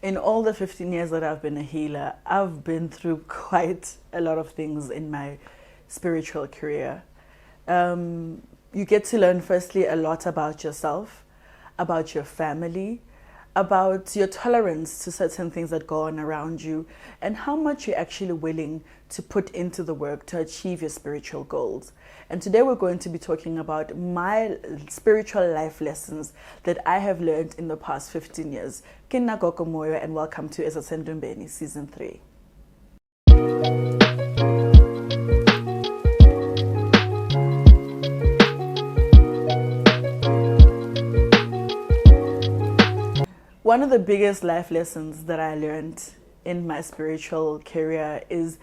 In all the 15 years that I've been a healer, I've been through quite a lot of things in my spiritual career. You get to learn, firstly, a lot about yourself, about your family, about your tolerance to certain things that go on around you, and how much you're actually willing to put into the work to achieve your spiritual goals. And today we're going to be talking about my spiritual life lessons that I have learned in the past 15 years. Kina Gogo Moyo, and welcome to Ezasendumbeni Season 3. One of the biggest life lessons that I learned in my spiritual career is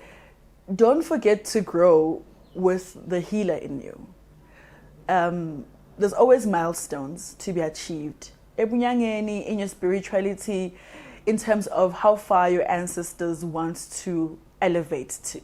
don't forget to grow with the healer in you. There's always milestones to be achieved. In your spirituality, in terms of how far your ancestors want to elevate to.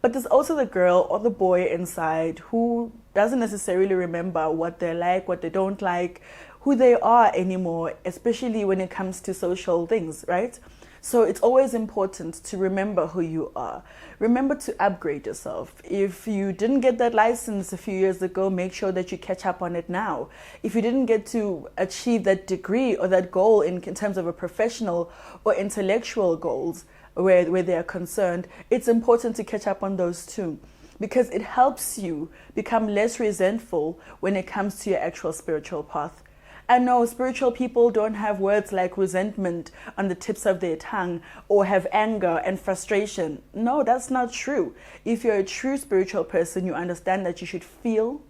But there's also the girl or the boy inside who doesn't necessarily remember what they like, what they don't like, who they are anymore, especially when it comes to social things, right? So it's always important to remember who you are. Remember to upgrade yourself. If you didn't get that license a few years ago, make sure that you catch up on it now. If you didn't get to achieve that degree or that goal in terms of a professional or intellectual goals where they are concerned, it's important to catch up on those too, because it helps you become less resentful when it comes to your actual spiritual path. I know spiritual people don't have words like resentment on the tips of their tongue or have anger and frustration. No, that's not true. If you're a true spiritual person, you understand that you should feel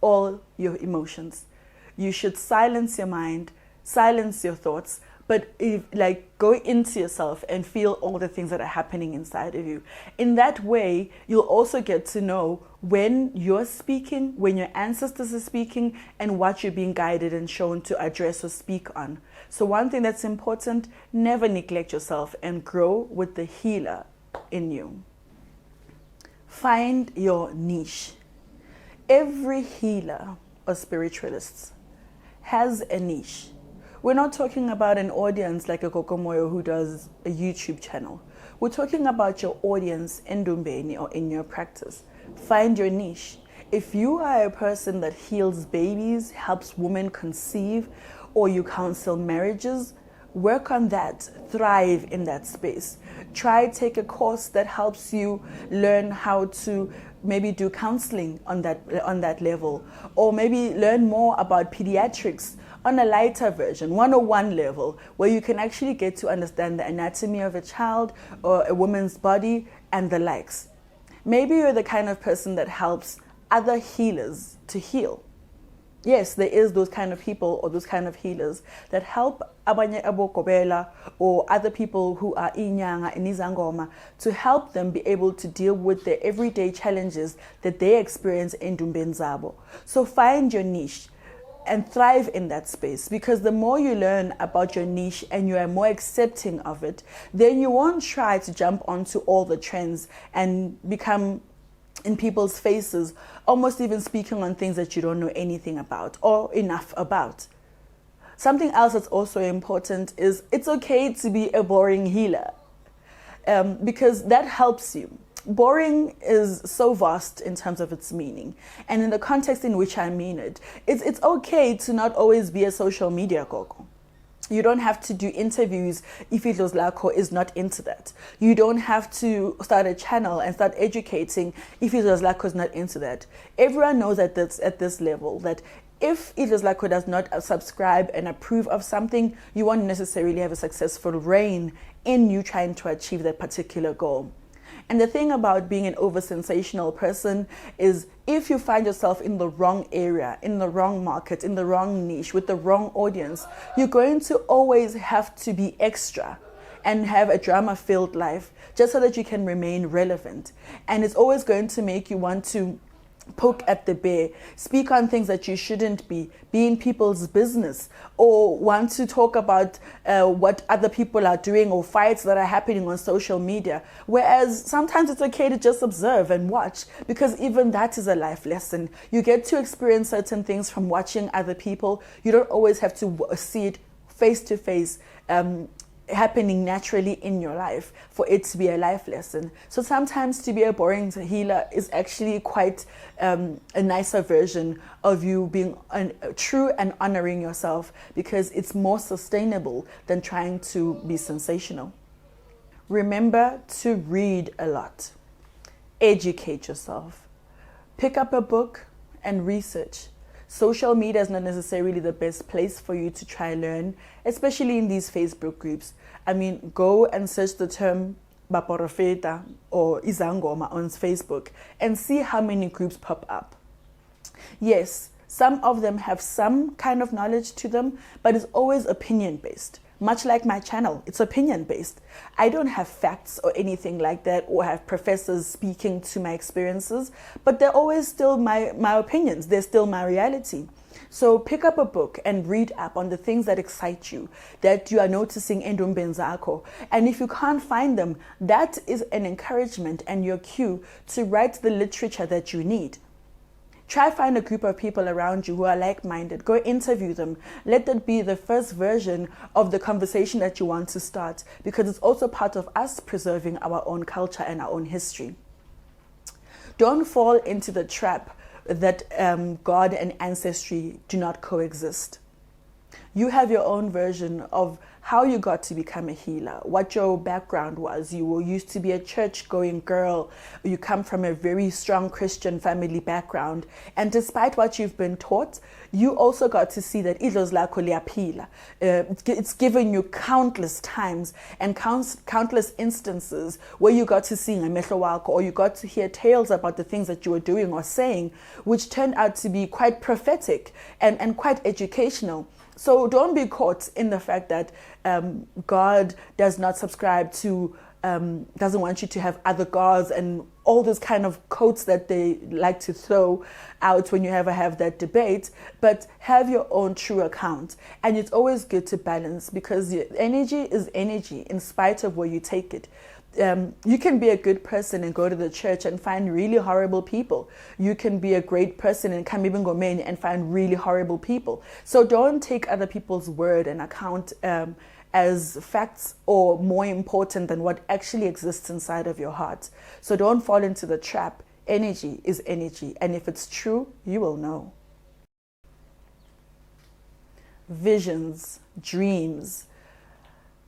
all your emotions. You should silence your mind, silence your thoughts, but go into yourself and feel all the things that are happening inside of you. In that way, you'll also get to know when you're speaking, when your ancestors are speaking, and what you're being guided and shown to address or speak on. So one thing that's important, never neglect yourself and grow with the healer in you. Find your niche. Every healer or spiritualist has a niche. We're not talking about an audience like a Gogo Moyo who does a YouTube channel. We're talking about your audience in Dumbeni or in your practice. Find your niche. If you are a person that heals babies, helps women conceive, or you counsel marriages, work on that. Thrive in that space. Try take a course that helps you learn how to maybe do counseling on that level, or maybe learn more about pediatrics on a lighter version, 101 level, where you can actually get to understand the anatomy of a child or a woman's body and the likes. Maybe you're the kind of person that helps other healers to heal. Yes, there is those kind of people or those kind of healers that help abanye abokobela or other people who are inyanga and izangoma to help them be able to deal with their everyday challenges that they experience in Dumbenzabo. So find your niche and thrive in that space, because the more you learn about your niche and you are more accepting of it, then you won't try to jump onto all the trends and become in people's faces, almost even speaking on things that you don't know anything about or enough about. Something else that's also important is it's okay to be a boring healer, because that helps you. Boring is so vast in terms of its meaning, and in the context in which I mean it, it's okay to not always be a social media gogo. You don't have to do interviews if it was Lako is not into that. You don't have to start a channel and start educating if it was Lako is not into that. Everyone knows at this level that if it was Lako does not subscribe and approve of something, you won't necessarily have a successful reign in you trying to achieve that particular goal. And the thing about being an over-sensational person is if you find yourself in the wrong area, in the wrong market, in the wrong niche, with the wrong audience, you're going to always have to be extra and have a drama-filled life just so that you can remain relevant. And it's always going to make you want to poke at the bear, speak on things that you shouldn't be in people's business, or want to talk about what other people are doing or fights that are happening on social media. Whereas sometimes it's okay to just observe and watch, because even that is a life lesson. You get to experience certain things from watching other people. You don't always have to see it face to face happening naturally in your life for it to be a life lesson. So sometimes to be a boring healer is actually quite a nicer version of you being true and honoring yourself, because it's more sustainable than trying to be sensational. Remember to read a lot. Educate yourself. Pick up a book and research. Social media is not necessarily the best place for you to try learn, especially in these Facebook groups. I mean, go and search the term Baporofeta or Izangoma on Facebook and see how many groups pop up. Yes, some of them have some kind of knowledge to them, but it's always opinion-based. Much like my channel, it's opinion-based. I don't have facts or anything like that, or have professors speaking to my experiences, but they're always still my opinions. They're still my reality. So pick up a book and read up on the things that excite you, that you are noticing in Dumbenzako. And if you can't find them, that is an encouragement and your cue to write the literature that you need. Try find a group of people around you who are like-minded. Go interview them. Let that be the first version of the conversation that you want to start, because it's also part of us preserving our own culture and our own history. Don't fall into the trap that God and ancestry do not coexist. You have your own version of how you got to become a healer, what your background was. You used to be a church-going girl. You come from a very strong Christian family background. And despite what you've been taught, you also got to see that it's given you countless times and countless instances where you got to see ngamehlo wakho, or you got to hear tales about the things that you were doing or saying, which turned out to be quite prophetic and quite educational. So don't be caught in the fact that God does not subscribe to, doesn't want you to have other gods and all those kind of quotes that they like to throw out when you ever have that debate, but have your own true account. And it's always good to balance, because your energy is energy in spite of where you take it. You can be a good person and go to the church and find really horrible people. You can be a great person and come even go men and find really horrible people. So don't take other people's word and account as facts or more important than what actually exists inside of your heart. So don't fall into the trap. Energy is energy, and if it's true, you will know. Visions, dreams,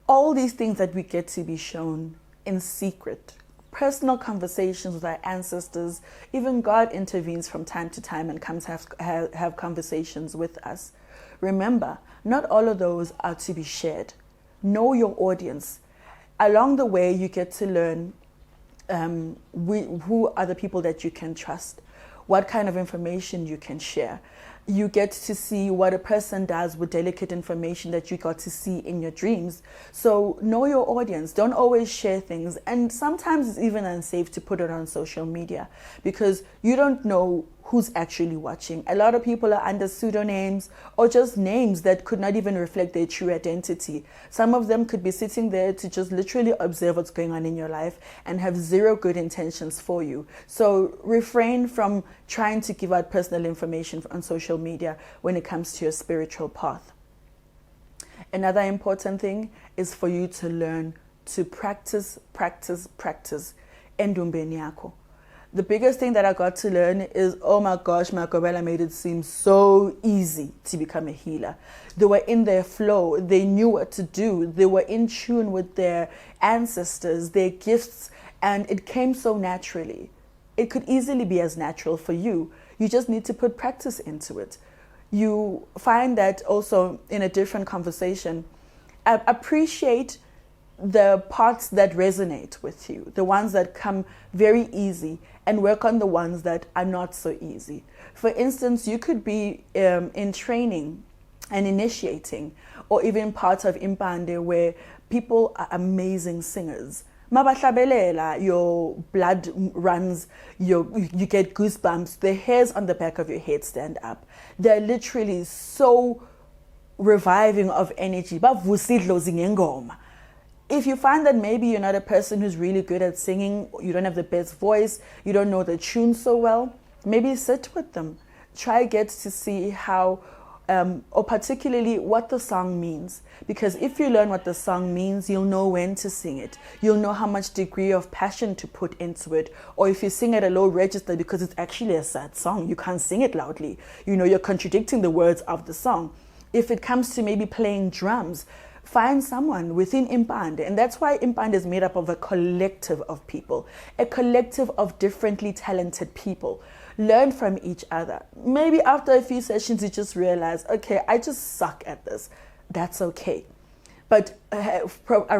all these things that we get to be shown in secret, personal conversations with our ancestors. Even God intervenes from time to time and comes have conversations with us. Remember, not all of those are to be shared. Know your audience. Along the way, you get to learn who are the people that you can trust, what kind of information you can share. You get to see what a person does with delicate information that you got to see in your dreams. So know your audience. Don't always share things. And sometimes it's even unsafe to put it on social media, because you don't know who's actually watching. A lot of people are under pseudonyms or just names that could not even reflect their true identity. Some of them could be sitting there to just literally observe what's going on in your life and have zero good intentions for you. So refrain from trying to give out personal information on social media when it comes to your spiritual path. Another important thing is for you to learn to practice endumbeni yakho. The biggest thing that I got to learn is, oh my gosh, my Gobela made it seem so easy to become a healer. They were in their flow. They knew what to do. They were in tune with their ancestors, their gifts, and it came so naturally. It could easily be as natural for you. You just need to put practice into it. You find that also in a different conversation. Appreciate the parts that resonate with you, the ones that come very easy, and work on the ones that are not so easy. For instance, you could be in training and initiating, or even part of Impande, where people are amazing singers. Mabahlabelela, your blood runs, you get goosebumps, the hairs on the back of your head stand up. They're literally so reviving of energy. If you find that maybe you're not a person who's really good at singing, you don't have the best voice, you don't know the tune so well, maybe sit with them. Try get to see how or particularly what the song means. Because if you learn what the song means, you'll know when to sing it. You'll know how much degree of passion to put into it. Or if you sing at a low register because it's actually a sad song, you can't sing it loudly. You're contradicting the words of the song. If it comes to maybe playing drums, find someone within Impande. And that's why Impande is made up of a collective of people, a collective of differently talented people. Learn from each other. Maybe after a few sessions, you just realize, okay, I just suck at this. That's okay. But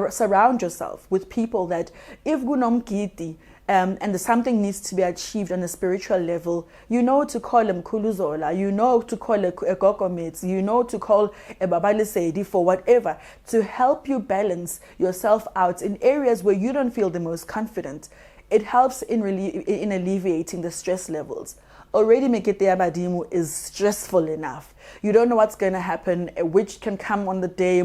surround yourself with people that if gunomgidi, and something needs to be achieved on a spiritual level, you know to call him Kuluzola, you know to call a Gogo mates, you know to call a Babalisedi for whatever, to help you balance yourself out in areas where you don't feel the most confident. It helps in alleviating the stress levels. Already Mekete Abadimu is stressful enough. You don't know what's going to happen, which can come on the day.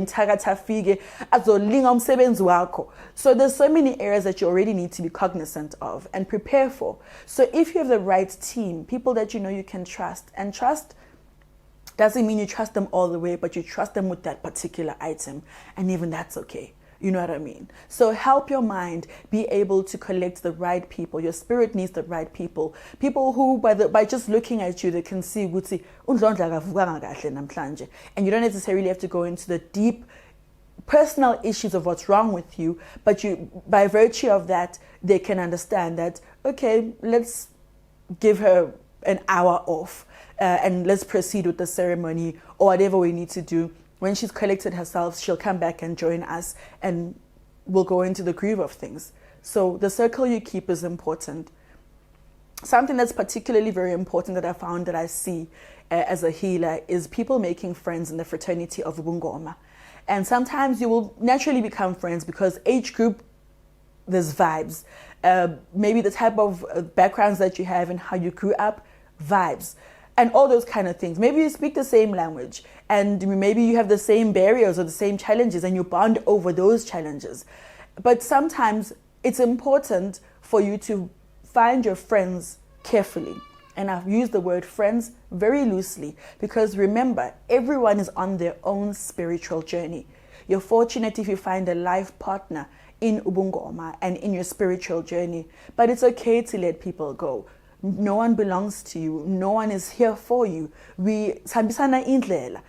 So there's so many areas that you already need to be cognizant of and prepare for. So if you have the right team, people that you know you can trust, and trust doesn't mean you trust them all the way, but you trust them with that particular item, and even that's okay. You know what I mean? So help your mind be able to collect the right people. Your spirit needs the right people. People who, by just looking at you, they can see, and you don't necessarily have to go into the deep personal issues of what's wrong with you, but by virtue of that, they can understand that, okay, let's give her an hour off and let's proceed with the ceremony or whatever we need to do. When she's collected herself, she'll come back and join us and we'll go into the groove of things. So the circle you keep is important. Something that's particularly very important that I found that I see as a healer is people making friends in the fraternity of Ubungoma. And sometimes you will naturally become friends because age group, there's vibes. Maybe the type of backgrounds that you have and how you grew up, vibes. And all those kind of things. Maybe you speak the same language and maybe you have the same barriers or the same challenges and you bond over those challenges. But sometimes it's important for you to find your friends carefully. And I've used the word friends very loosely because remember, everyone is on their own spiritual journey. You're fortunate if you find a life partner in Ubungoma and in your spiritual journey. But it's okay to let people go. No one belongs to you. No one is here for you. We sambisana indlela,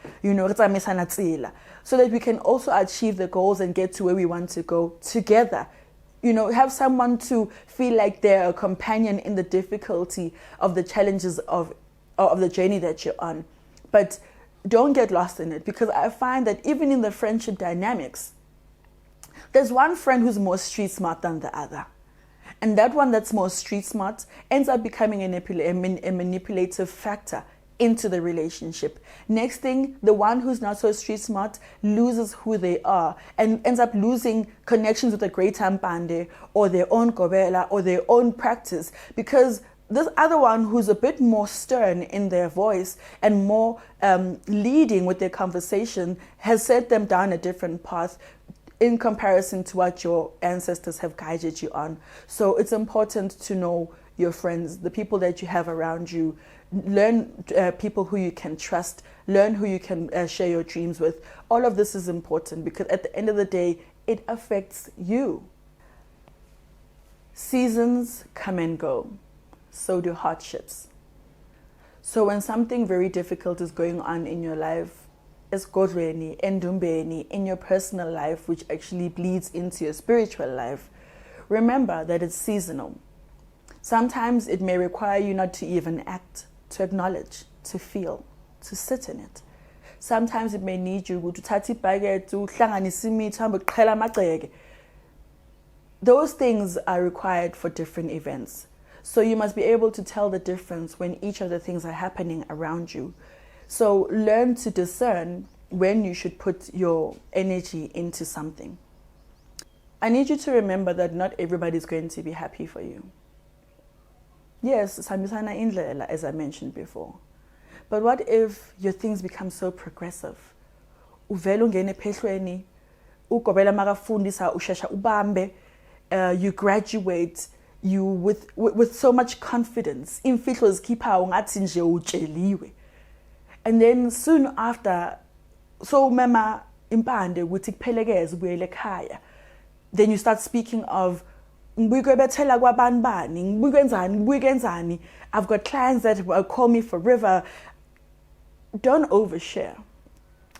so that we can also achieve the goals and get to where we want to go together. Have someone to feel like they're a companion in the difficulty of the challenges of the journey that you're on. But don't get lost in it, because I find that even in the friendship dynamics, there's one friend who's more street smart than the other. And that one that's more street smart ends up becoming a manipulative factor into the relationship. Next thing, the one who's not so street smart loses who they are and ends up losing connections with a greater Mpande or their own Gobela or their own practice, because this other one who's a bit more stern in their voice and more leading with their conversation has set them down a different path in comparison to what your ancestors have guided you on. So it's important to know your friends, the people that you have around you. Learn people who you can trust. Learn who you can share your dreams with. All of this is important because at the end of the day, it affects you. Seasons come and go. So do hardships. So when something very difficult is going on in your life, esgodlweni, endumbeni, in your personal life, which actually bleeds into your spiritual life, remember that it's seasonal. Sometimes it may require you not to even act, to acknowledge, to feel, to sit in it. Sometimes it may need you to thatha ibhakethi uhlanganise imithi uhambe uqhela amagceke. Those things are required for different events. So you must be able to tell the difference when each of the things are happening around you. So learn to discern when you should put your energy into something. I need you to remember that not everybody is going to be happy for you. Yes, sambisana indlela, as I mentioned before. But what if your things become so progressive? Uvela ungene phehlweni, ugobela makafundisa ushesha ubambe, you graduate, you with so much confidence. Imfihlo zikipha ungathi nje utsheliwe. And then soon after, so mama impande ukuthi kuphelekeze ubuyele ekhaya. Then you start speaking of ngibuyekebethela kwabanibani, ngibuyekenzani. I've got clients that will call me for river. Don't overshare.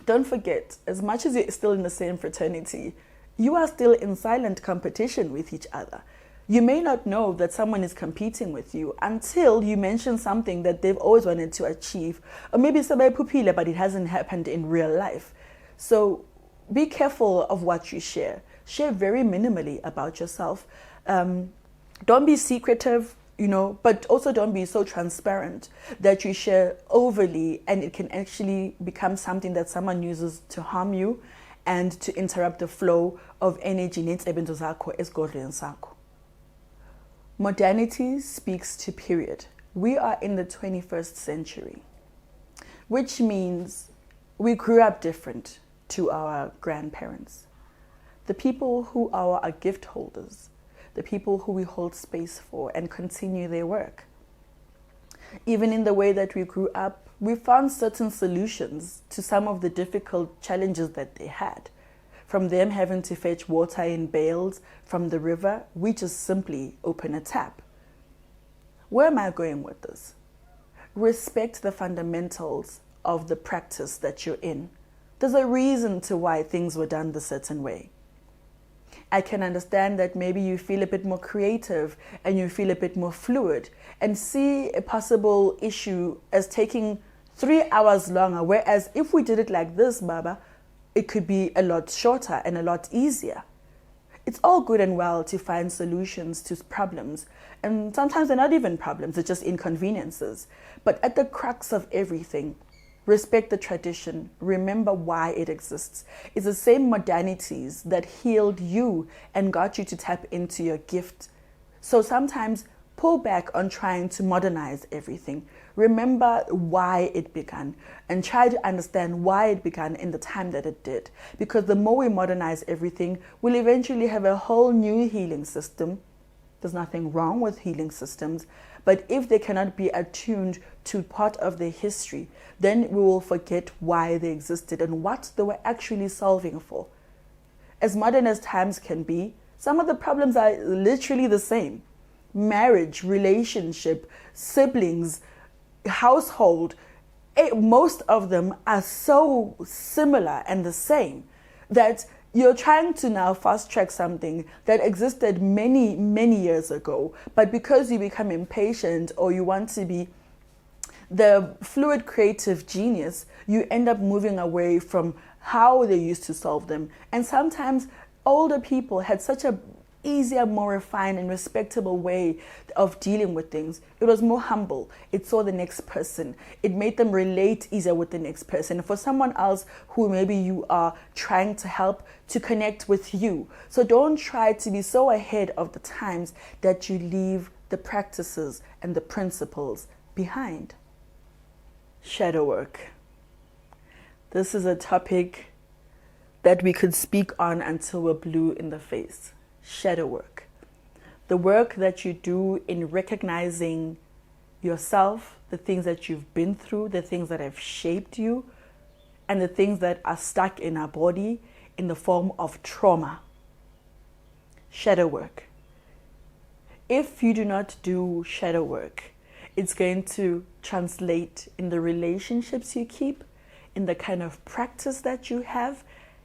Don't forget, as much as you're still in the same fraternity, you are still in silent competition with each other. You may not know that someone is competing with you until you mention something that they've always wanted to achieve. Or maybe somebody pupila, but it hasn't happened in real life. So be careful of what you share. Share very minimally about yourself. Don't be secretive, but also don't be so transparent that you share overly and it can actually become something that someone uses to harm you and to interrupt the flow of energy. Modernity speaks to period. We are in the 21st century, which means we grew up different to our grandparents. The people who are our gift holders, the people who we hold space for and continue their work. Even in the way that we grew up, we found certain solutions to some of the difficult challenges that they had. From them having to fetch water in bales from the river, we just simply open a tap. Where am I going with this? Respect the fundamentals of the practice that you're in. There's a reason to why things were done the certain way. I can understand that maybe you feel a bit more creative and you feel a bit more fluid and see a possible issue as taking 3 hours longer, whereas if we did it like this, Baba, it could be a lot shorter and a lot easier. It's all good and well to find solutions to problems, and sometimes they're not even problems, they're just inconveniences. But at the crux of everything, respect the tradition, remember why it exists. It's the same modernities that healed you and got you to tap into your gift. So sometimes pull back on trying to modernize everything. Remember why it began and try to understand why it began in the time that it did. Because the more we modernize everything, we'll eventually have a whole new healing system. There's nothing wrong with healing systems, but if they cannot be attuned to part of their history, then we will forget why they existed and what they were actually solving for. As modern as times can be, some of the problems are literally the same. Marriage, relationship, siblings, household, most of them are so similar and the same that you're trying to now fast track something that existed many, many years ago. But because you become impatient or you want to be the fluid creative genius, you end up moving away from how they used to solve them. And sometimes older people had such a easier, more refined and respectable way of dealing with things. It was more humble. It saw the next person. It made them relate easier with the next person. For someone else who maybe you are trying to help to connect with you. So don't try to be so ahead of the times that you leave the practices and the principles behind. Shadow work. This is a topic that we could speak on until we're blue in the face. Shadow work. The work that you do in recognizing yourself, the things that you've been through, the things that have shaped you, and the things that are stuck in our body in the form of trauma. Shadow work. If you do not do shadow work, it's going to translate in the relationships you keep, in the kind of practice that you have.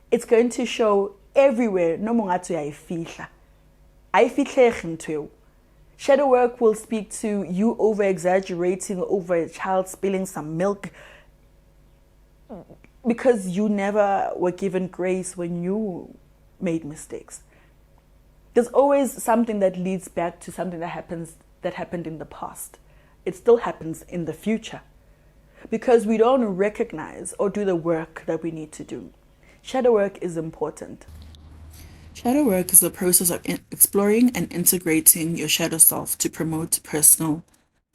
It's going to show everywhere. No mongato ya ifihla. Shadow work will speak to you over exaggerating over a child spilling some milk because you never were given grace when you made mistakes. There's always something that leads back to something that happened in the past. It still happens in the future because we don't recognize or do the work that we need to do. Shadow work is important. Shadow work is the process of exploring and integrating your shadow self to promote personal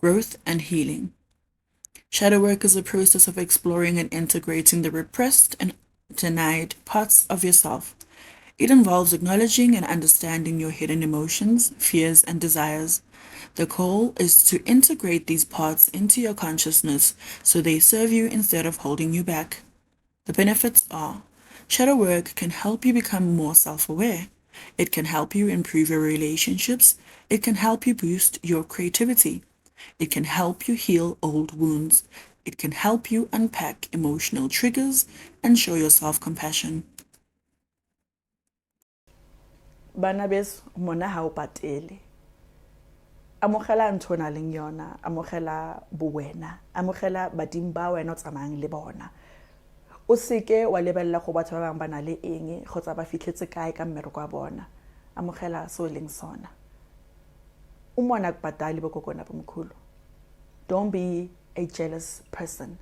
growth and healing. Shadow work is a process of exploring and integrating the repressed and denied parts of yourself. It involves acknowledging and understanding your hidden emotions, fears, and desires, The goal is to integrate these parts into your consciousness so they serve you instead of holding you back. The benefits are shadow work can help you become more self-aware. It can help you improve your relationships. It can help you boost your creativity. It can help you heal old wounds. It can help you unpack emotional triggers and show yourself compassion. Bana beso mona ha o patele. Amogela ntho na leng yona, amogela bowena, amogela badimo ba wena o tsamayang le bona. O seke wa lebella go batho ba bang ba na le eng kgotsa ba fitlhetse kae ka mmereko wa bona. Amogela so leng sona. Umona kubadali bokokona bomkhulu. Don't be a jealous person.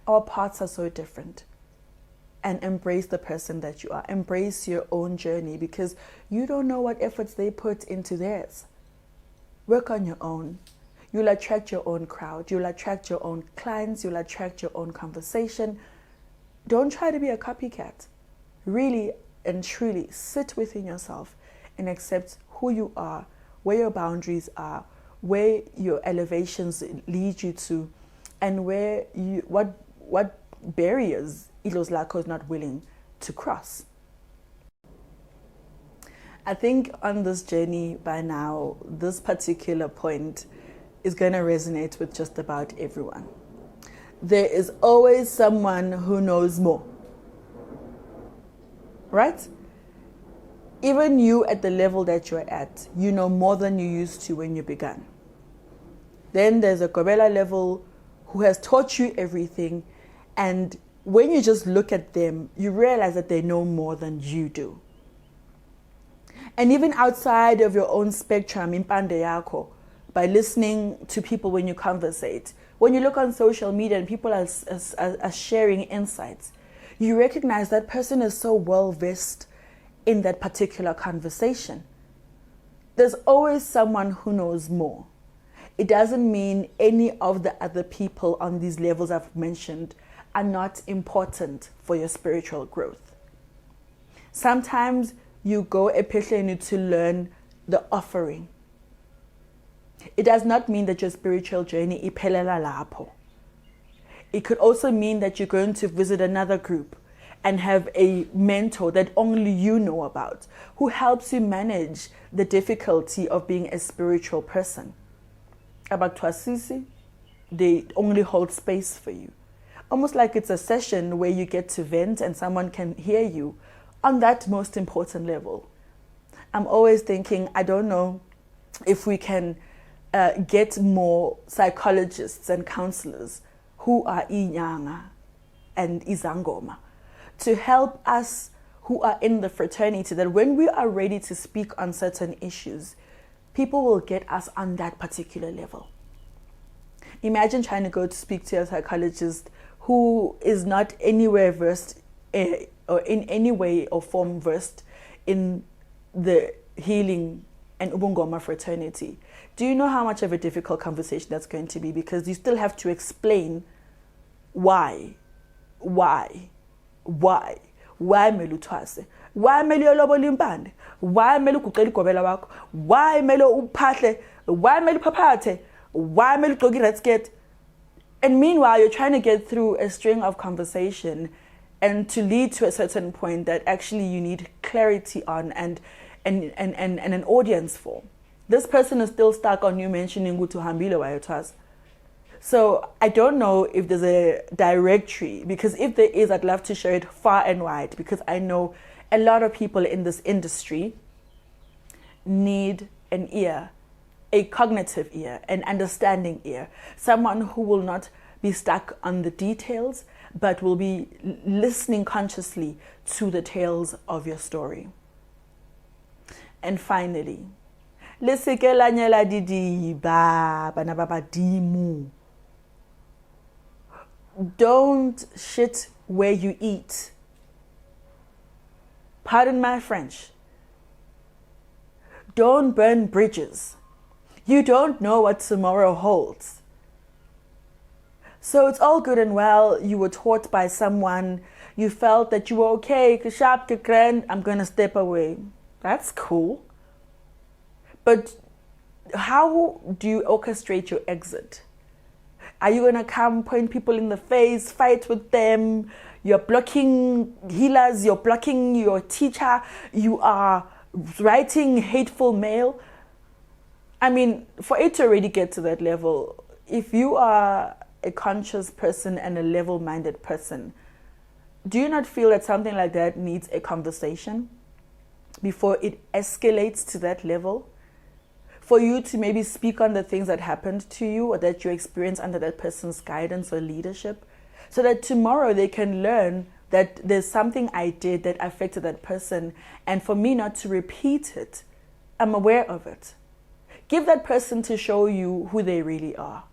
Our paths are so different. And embrace the person that you are. Embrace your own journey because you don't know what efforts they put into theirs. Work on your own. You'll attract your own crowd. You'll attract your own clients. You'll attract your own conversation. Don't try to be a copycat. Really and truly sit within yourself and accept who you are, where your boundaries are, where your elevations lead you to, and where you what barriers Ilos Lako is not willing to cross. I think on this journey by now, this particular point is going to resonate with just about everyone. There is always someone who knows more. Right? Even you at the level that you're at, you know more than you used to when you began. Then there's a Kobela level who has taught you everything, and when you just look at them, you realize that they know more than you do. And even outside of your own spectrum, impande yako, by listening to people when you conversate, when you look on social media and people are sharing insights, you recognize that person is so well versed in that particular conversation. There's always someone who knows more. It doesn't mean any of the other people on these levels I've mentioned are not important for your spiritual growth. Sometimes you go epichleni to learn the offering. It does not mean that your spiritual journey iphelela lapho. It could also mean that you're going to visit another group and have a mentor that only you know about, who helps you manage the difficulty of being a spiritual person. About Twasisi, they only hold space for you. Almost like it's a session where you get to vent and someone can hear you on that most important level. I'm always thinking, I don't know if we can get more psychologists and counselors who are inyanga and izangoma to help us who are in the fraternity, that when we are ready to speak on certain issues, people will get us on that particular level. Imagine trying to go to speak to a psychologist who is not anywhere versed or in any way or form versed in the healing and Ubungoma fraternity. Do you know how much of a difficult conversation that's going to be? Because you still have to explain why mele uthwase, why mele uyolobola impande, why mele uguqele igobela wakho, why mele uphahle, why mele uphaphathe, why mele ugqoke i-red skirt. And meanwhile, you're trying to get through a string of conversation and to lead to a certain point that actually you need clarity on and an audience for. This person is still stuck on you mentioning Gutu Hambile Wayotas. So I don't know if there's a directory, because if there is, I'd love to share it far and wide, because I know a lot of people in this industry need an ear, a cognitive ear, an understanding ear, someone who will not be stuck on the details, but will be listening consciously to the tales of your story. And finally, don't shit where you eat. Pardon my French. Don't burn bridges. You don't know what tomorrow holds. So it's all good and well. You were taught by someone. You felt that you were okay. I'm going to step away. That's cool. But how do you orchestrate your exit? Are you going to come, point people in the face, fight with them? You're blocking healers, you're blocking your teacher, you are writing hateful mail. I mean, for it to already get to that level, if you are a conscious person and a level-minded person, do you not feel that something like that needs a conversation before it escalates to that level? For you to maybe speak on the things that happened to you or that you experienced under that person's guidance or leadership, so that tomorrow they can learn that there's something I did that affected that person, and for me not to repeat it, I'm aware of it. Give that person to show you who they really are.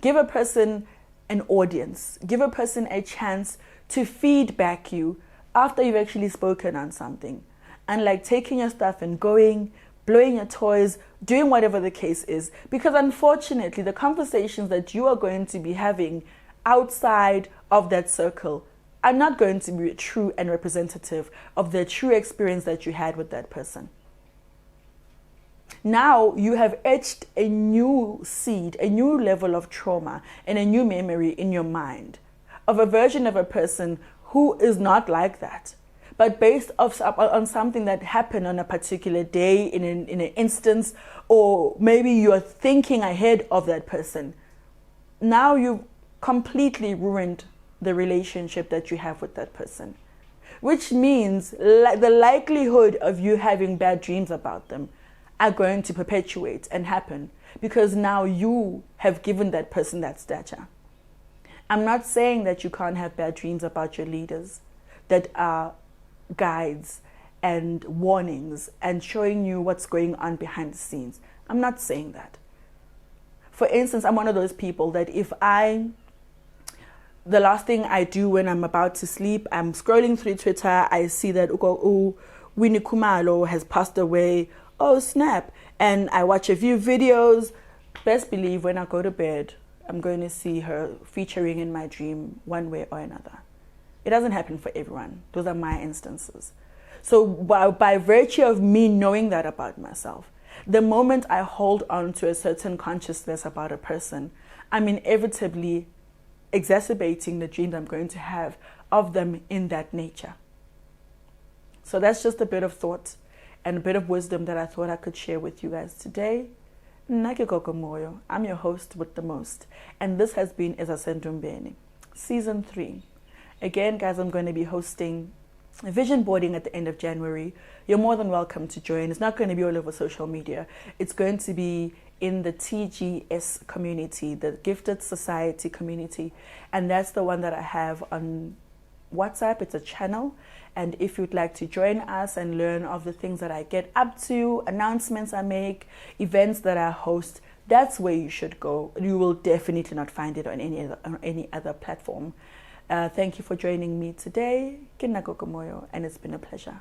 Give a person an audience. Give a person a chance to feedback you after you've actually spoken on something. And like taking your stuff and going, blowing your toys, doing whatever the case is. Because unfortunately, the conversations that you are going to be having outside of that circle are not going to be true and representative of the true experience that you had with that person. Now you have etched a new seed, a new level of trauma and a new memory in your mind of a version of a person who is not like that, but based on something that happened on a particular day in an instance, or maybe you're thinking ahead of that person. Now you've completely ruined the relationship that you have with that person, which means the likelihood of you having bad dreams about them are going to perpetuate and happen because now you have given that person that stature. I'm not saying that you can't have bad dreams about your leaders that are guides and warnings and showing you what's going on behind the scenes. I'm not saying that. For instance, I'm one of those people that the last thing I do when I'm about to sleep, I'm scrolling through Twitter, I see that Winnie Kumalo has passed away. Oh, snap. And I watch a few videos. Best believe when I go to bed, I'm going to see her featuring in my dream one way or another. It doesn't happen for everyone. Those are my instances. So by virtue of me knowing that about myself, the moment I hold on to a certain consciousness about a person, I'm inevitably exacerbating the dreams I'm going to have of them in that nature. So that's just a bit of thought and a bit of wisdom that I thought I could share with you guys today. Gogo Moyo. I'm your host with the most. And this has been Ezasendumbeni, Season 3. Again, guys, I'm going to be hosting a vision boarding at the end of January. You're more than welcome to join. It's not going to be all over social media. It's going to be in the TGS community, the Gifted Society community. And that's the one that I have on WhatsApp. It's a channel. And if you'd like to join us and learn of the things that I get up to, announcements I make, events that I host, that's where you should go. You will definitely not find it on any other platform. Thank you for joining me today. Gogo Moyo, and it's been a pleasure.